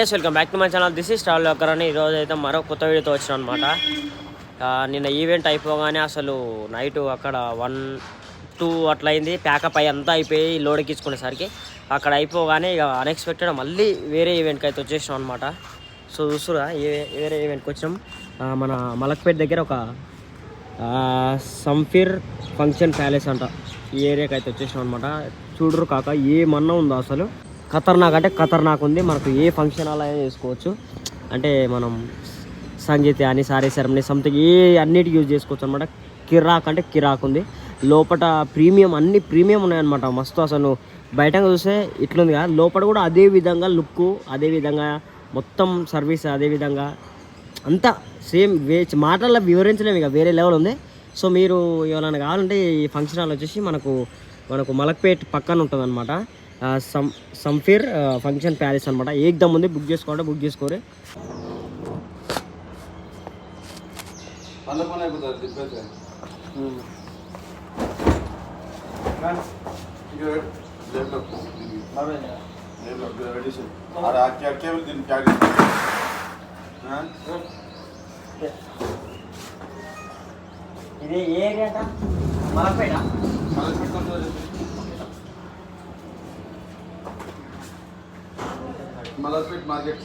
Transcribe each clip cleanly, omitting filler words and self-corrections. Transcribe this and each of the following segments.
Welcome back to my channel. This is travel worker అని ఈరోజు అయితే మరో కొత్త వీడియోతో వచ్చిన అనమాట. నిన్న ఈవెంట్ అయిపోగానే అసలు నైట్ అక్కడ 1-2 అట్లా అయింది. ప్యాకప్ అయ్యి అంతా అయిపోయి లోడ్ ఎక్కించుకునేసరికి అక్కడ అయిపోగానే ఇక అన్ఎక్స్పెక్టెడ్ మళ్ళీ వేరే ఈవెంట్కి అయితే వచ్చేసాం అనమాట. సో చూస్తురా వేరే ఈవెంట్కి వచ్చాం. మన మలక్పేట దగ్గర ఒక సంఫీర్ ఫంక్షన్ ప్యాలెస్ అంట, ఈ ఏరియాకి అయితే వచ్చేసాం అనమాట. చూడరు కాక ఏమన్నా ఉందో అసలు ఖతర్నాక్ అంటే ఖతర్నాక్ ఉంది. మనకు ఏ ఫంక్షన్ అలా చేసుకోవచ్చు, అంటే మనం సంగీత అని సారీ సెరమనీ సంథింగ్ అన్నిటికి యూజ్ చేసుకోవచ్చు అనమాట. కిరాక్ అంటే కిరాక్ ఉంది. లోపల ప్రీమియం అన్ని ప్రీమియం ఉన్నాయన్నమాట. మస్తు అసలు బయటగా చూస్తే ఇట్లుంది కదా, లోపల కూడా అదే విధంగా లుక్, అదే విధంగా మొత్తం సర్వీస్, అదే విధంగా అంతా సేమ్ మాటల్లో వివరించలేము, ఇక వేరే లెవెల్ ఉంది. సో మీరు ఎవరైనా కావాలంటే ఈ ఫంక్షన్ హాల్ వచ్చేసి మనకు మలక్పేట్ పక్కన ఉంటుంది అనమాట. సంఫీర్ ఫంక్షన్ ప్యాలెస్ అనమాట. ఏకదమ్ ఉంది. బుక్ చేసుకోండి, బుక్ చేసుకోరు. ఇది ఏ ఏరియా? మలక్పేట. మలక్పేట్ మార్కెట్.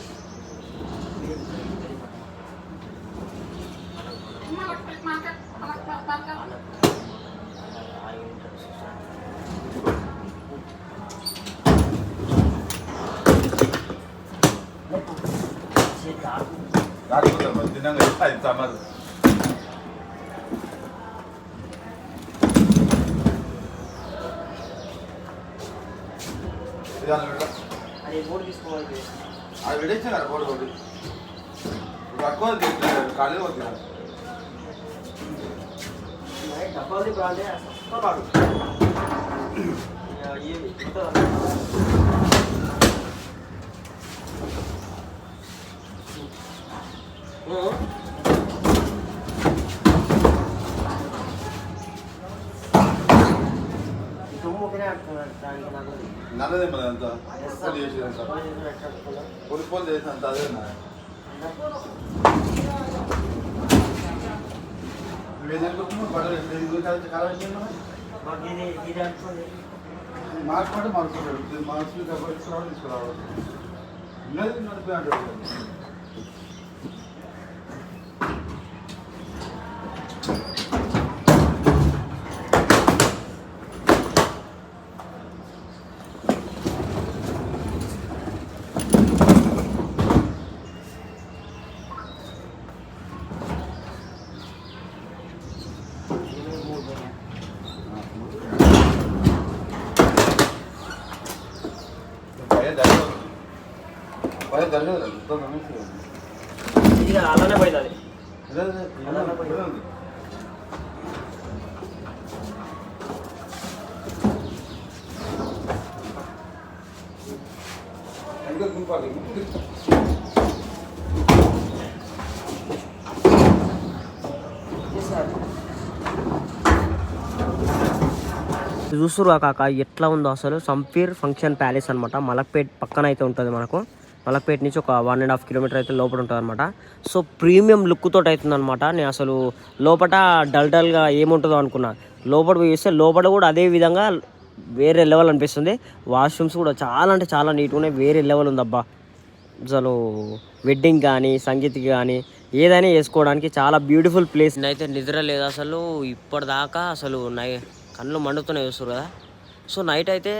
అది బోర్డు తీసుకోవాలి. అది విడేచ్చా కదా బోర్డు ఒకటి తక్కువ ఖాళీ అవుతుంది. డబ్బాలు బ్రాండే కాదు. నల్లదే మరి అంతా చేసేదంతా పొలిపోలు చేసినంత అదేనా? మార్చుకుంటే మార్చుకుంటాడు. మార్చుకుని తీసుకురావడం తీసుకురావడం నడిపి అంటాడు. అలానే పోయింది. చూస్తురు కాక ఎట్లా ఉందో అసలు. సంఫీర్ ఫంక్షన్ ప్యాలెస్ అనమాట. మలక్పేట్ పక్కన అయితే ఉంటుంది మనకు. మలక్పేట నుంచి ఒక 1.5 కిలోమీటర్ అయితే లోపల ఉంటుంది అనమాట. సో ప్రీమియం లుక్ తోటి అవుతుంది అనమాట. నేను అసలు లోపల డల్గా ఏముంటుందో అనుకున్నా. లోపల పోయి చూస్తే లోపల కూడా అదే విధంగా వేరే లెవెల్ అనిపిస్తుంది. వాష్రూమ్స్ కూడా చాలా అంటే చాలా నీట్గా ఉన్నాయి. వేరే లెవెల్ ఉందబ్బా. అసలు వెడ్డింగ్ కానీ సంగీత్కి కానీ ఏదైనా చేసుకోవడానికి చాలా బ్యూటిఫుల్ ప్లేస్. అయితే నిద్ర లేదు అసలు ఇప్పటిదాకా. అసలు కళ్ళు మండుతున్నాయి చూస్తారు కదా. సో నైట్ అయితే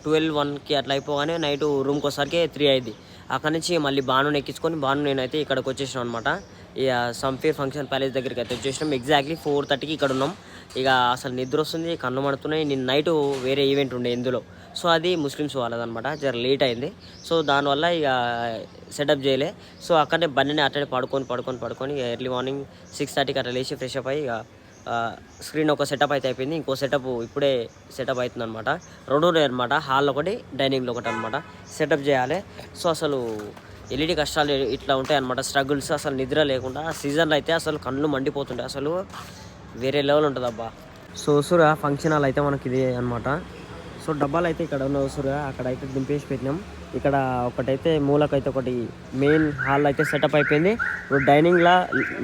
12-1కి అట్లా అయిపోగానే నైట్ రూమ్కి వచ్చేసరికి 3 అయింది. అక్కడి నుంచి మళ్ళీ బాను ఎక్కించుకొని నేనైతే ఇక్కడికి వచ్చేసినాం అనమాట. ఇక సంఫీర్ ఫంక్షన్ ప్యాలెస్ దగ్గరికి అయితే వచ్చేసినాం. ఎగ్జాక్ట్లీ 4:30కి ఇక్కడ ఉన్నాం. ఇక అసలు నిద్ర వస్తుంది, కళ్ళు మడుతున్నాయి. నేను నైట్ వేరే ఈవెంట్ ఉండే ఇందులో. సో అది ముస్లిమ్స్ వాళ్ళదనమాట. జర లేట్ అయింది. సో దానివల్ల ఇక సెటప్ చేయలే. సో అక్కడనే బండిని అట్టనే పడుకొని ఎర్లీ మార్నింగ్ 6:30కి అట్లా లేచి ఫ్రెష్ అప్ అయ్యి ఇక స్క్రీన్ ఒక సెటప్ అయితే అయిపోయింది. ఇంకో సెటప్ ఇప్పుడే సెటప్ అవుతుంది అనమాట. 2 ఉన్నాయి అనమాట. హాల్లో ఒకటి, డైనింగ్లో ఒకటి అనమాట సెటప్ చేయాలి. సో అసలు ఎల్ఈడి కష్టాలు ఇట్లా ఉంటాయి అనమాట, స్ట్రగుల్స్. అసలు నిద్ర లేకుండా సీజన్లో అయితే అసలు కళ్ళు మండిపోతుంటాయి. అసలు వేరే లెవెల్ ఉంటుంది అబ్బా. సో సురా ఫంక్షన్ హాల్ అయితే మనకి ఇది అనమాట. సో డబ్బాలు అయితే ఇక్కడ ఉన్న సురా అక్కడ అయితే దింపేసి పెట్టినాం. ఇక్కడ ఒకటైతే మూలకైతే ఒకటి మెయిన్ హాల్ అయితే సెటప్ అయిపోయింది. ఇప్పుడు డైనింగ్లా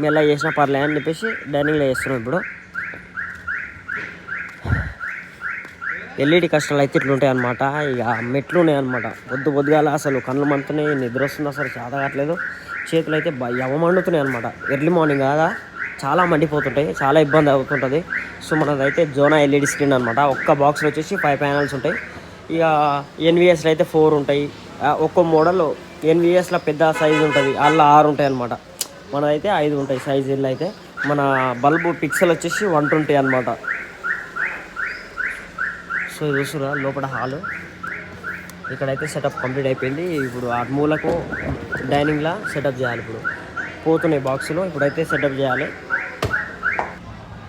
మెల్ల చేసిన పర్లే అని చెప్పేసి డైనింగ్లో చేస్తున్నాం. ఇప్పుడు ఎల్ఈడి కష్టాలు అయితే ఇట్లుంటాయి అనమాట. ఇక మెట్లు ఉన్నాయి అనమాట. పొద్దుగాల అసలు కళ్ళు మండుతున్నాయి, నిద్ర వస్తుంది, అసలు చేత కావట్లేదు. చేతులు అయితే మండుతున్నాయి అనమాట. ఎర్లీ మార్నింగ్ కాగా చాలా మండిపోతుంటాయి, చాలా ఇబ్బంది అవుతుంటుంది. సో మనదైతే జోనా ఎల్ఈడి స్క్రీన్ అనమాట. ఒక్క బాక్స్లో వచ్చేసి 5 ప్యానల్స్ ఉంటాయి. ఇక ఎన్విఎస్లో అయితే 4 ఉంటాయి. ఒక్కో మోడల్ ఎన్విఎస్లో పెద్ద సైజు ఉంటుంది, అలా 6 ఉంటాయి అనమాట. మనదైతే 5 ఉంటాయి సైజుల్లో. అయితే మన బల్బు పిక్సెల్ వచ్చేసి 120 అనమాట. సో ఇది చూస్తురా లోపల హాలు. ఇక్కడైతే సెటప్ కంప్లీట్ అయిపోయింది. ఇప్పుడు ఆ మూలకు డైనింగ్లా సెటప్ చేయాలి. ఇప్పుడు పోతున్నాయి బాక్సులు, ఇప్పుడైతే సెటప్ చేయాలి.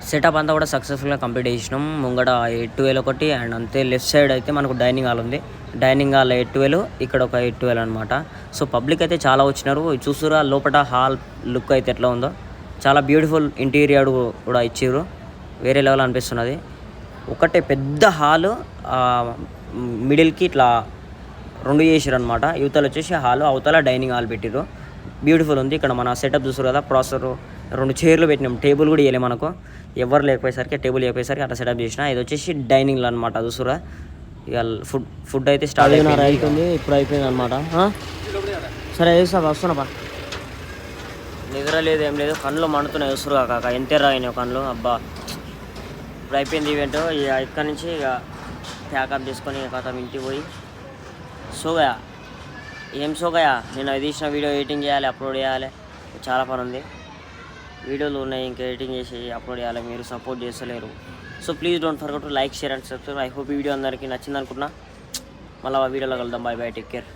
సెటప్ అంతా కూడా సక్సెస్ఫుల్గా కంప్లీట్ చేసినాం. ముంగడ 812 ఒకటి అండ్ అంతే. లెఫ్ట్ సైడ్ అయితే మనకు డైనింగ్ హాల్ ఉంది. డైనింగ్ హాల్ 812, ఇక్కడ ఒక 812 అనమాట. సో పబ్లిక్ అయితే చాలా వచ్చినారు. చూస్తురా లోపల హాల్ లుక్ అయితే ఎట్లా ఉందో. చాలా బ్యూటిఫుల్ ఇంటీరియర్ కూడా ఇచ్చారు, వేరే లెవెల్ అనిపిస్తున్నది. ఒకటే పెద్ద హాలు, మిడిల్కి ఇట్లా 2 చేసారు అనమాట. యువతలు వచ్చేసి హాలు, అవతల డైనింగ్ హాల్ పెట్టిరు. బ్యూటిఫుల్ ఉంది. ఇక్కడ మన సెటప్ చూసారు కదా, ప్రాసెసర్ 2 చైర్లు పెట్టినాం. టేబుల్ కూడా ఇవ్వలే మనకు, ఎవరు లేకపోయేసరికి టేబుల్ లేకపోయేసరికి అట్లా సెటప్ చేసిన. ఇది వచ్చేసి డైనింగ్లో అనమాట. చూసారా ఇక ఫుడ్ అయితే స్టార్ట్ అవుతుంది. ఇప్పుడు అయిపోయింది అనమాట. సరే వస్తున్నా. నిద్ర లేదు, ఏం లేదు, కళ్ళు మండుతున్నాయి. చూసురుగా కాక ఎంత రాయినాయి కళ్ళు. అబ్బా ఇప్పుడు అయిపోయింది ఈవెంట్. ఇక ఇక్కడ నుంచి ఇక ప్యాకప్ చేసుకొని కథ ఇంటికి పోయి సోగా. ఏం సోగా, నేను అది తీసిన వీడియో ఎడిటింగ్ చేయాలి, అప్లోడ్ చేయాలి, చాలా పని ఉంది. వీడియోలు ఉన్నాయి ఇంకా ఎడిటింగ్ చేసి అప్లోడ్ చేయాలి. మీరు సపోర్ట్ చేస్తలేరు. So please don't forget to like, share and subscribe. I hope ఈ వీడియో అందరికీ నచ్చింది అనుకుంటున్నా. మళ్ళీ ఆ వీడియోలో కలుద్దాం. By by, take care.